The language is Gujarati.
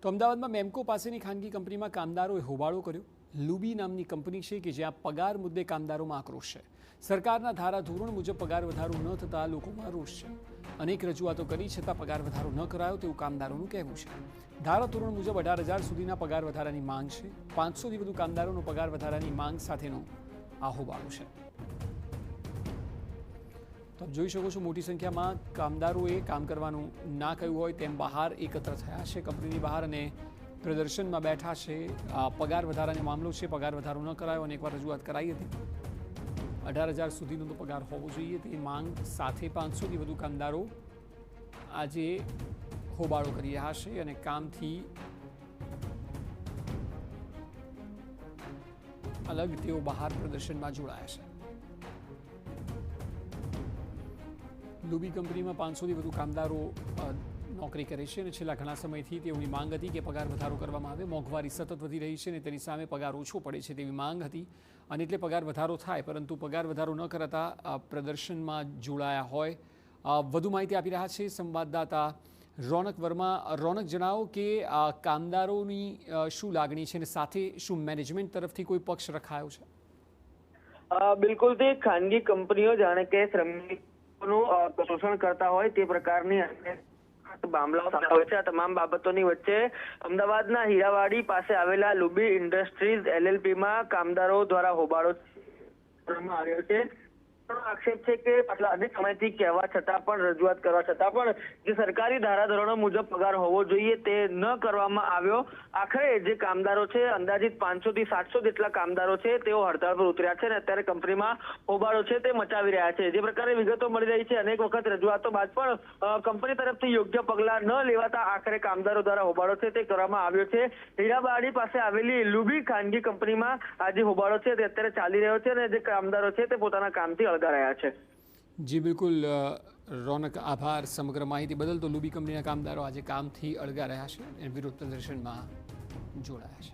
તો અમદાવાદમાં મેમકો પાસેની ખાનગી કંપનીમાં કામદારોએ હોબાળો કર્યો. લુબી નામની કંપની છે કે જ્યાં પગાર મુદ્દે કામદારોમાં આક્રોશ છે. સરકારના ધારાધોરણ મુજબ પગાર વધારો ન થતાં લોકોમાં રોષ છે. અનેક રજૂઆતો કરી છતાં પગાર વધારો ન કરાયો તેવું કામદારોનું કહેવું છે. ધારાધોરણ મુજબ 18,000 સુધીના પગાર વધારાની માંગ છે. 500થી વધુ કામદારોનો પગાર વધારાની માંગ સાથેનો આ હોબાળો છે. તો આપ જોઈ શકો છો, મોટી સંખ્યામાં કામદારોએ કામ કરવાનું ના કહ્યું હોય તેમ બહાર એકત્ર થયા છે કંપનીની બહાર અને પ્રદર્શનમાં બેઠા છે. પગાર વધારાનો મામલો છે. પગાર વધારો ન કરાયો. અનેકવાર રજૂઆત કરાઈ હતી. 18,000 સુધીનો તો પગાર હોવો જોઈએ તે માંગ સાથે 500થી વધુ કામદારો આજે હોબાળો કરી રહ્યા છે અને કામથી અલગ તેઓ બહાર પ્રદર્શનમાં જોડાયા છે. લુબી કંપનીમાં 500થી વધુ કામદારો નોકરી કરે છે અને છેલ્લા ઘણા સમયથી તેઓની માંગ હતી કે પગાર વધારો કરવામાં આવે. મોંઘવારી સતત વધી રહી છે અને તેની સામે પગાર ઓછો પડે છે તેવી માંગ હતી અને એટલે પગાર વધારો થાય, પરંતુ પગાર વધારો ન કરાતા પ્રદર્શનમાં જોડાયા હોય. વધુ માહિતી આપી રહ્યા છે સંવાદદાતા રોનક વર્મા. રોનક, જણાવો કે કામદારોની શું લાગણી છે અને સાથે શું મેનેજમેન્ટ તરફથી કોઈ પક્ષ રખાયો છે? બિલકુલ, તે ખાનગી કંપનીઓ જાણે કે શ્રમિકોનું શોષણ કરતા હોય તે પ્રકારની મામલાઓ સામે આવે છે. આ તમામ બાબતોની વચ્ચે અમદાવાદના હીરાવાડી પાસે આવેલા લુબી ઇન્ડસ્ટ્રીઝ LLPમાં કામદારો દ્વારા હોબાળો કરવામાં આવ્યો છે. આક્ષેપ છે કે પાછલા અનેક સમયથી કહેવા છતાં પણ, રજૂઆત કરવા છતાં પણ જે સરકારી ધારાધોરણો મુજબ પગાર હોવો જોઈએ તે ન કરવામાં આવ્યો. આખરે જે કામદારો છે, અંદાજિત 500થી 700 જેટલા કામદારો છે, તેઓ હડતાળ પર ઉતર્યા છે અને અત્યારે કંપનીમાં હોબાળો છે તે મચાવી રહ્યા છે. જે પ્રકારે વિગતો મળી રહી છે, અનેક વખત રજૂઆતો બાદ પણ કંપની તરફથી યોગ્ય પગલાં ન લેવાતા આખરે કામદારો દ્વારા હોબાળો છે તે કરવામાં આવ્યો છે. હીરાવાડી પાસે આવેલી લુબી ખાનગી કંપનીમાં આ જે હોબાળો છે તે અત્યારે ચાલી રહ્યો છે અને જે કામદારો છે તે પોતાના કામથી રહ્યા છે. જી બિલકુલ રોનક, આભાર સમગ્ર માહિતી બદલ. તો લુબી કંપનીના કામદારો આજે કામથી અળગા રહ્યા છે અને વિરોધ પ્રદર્શનમાં જોડાયા છે.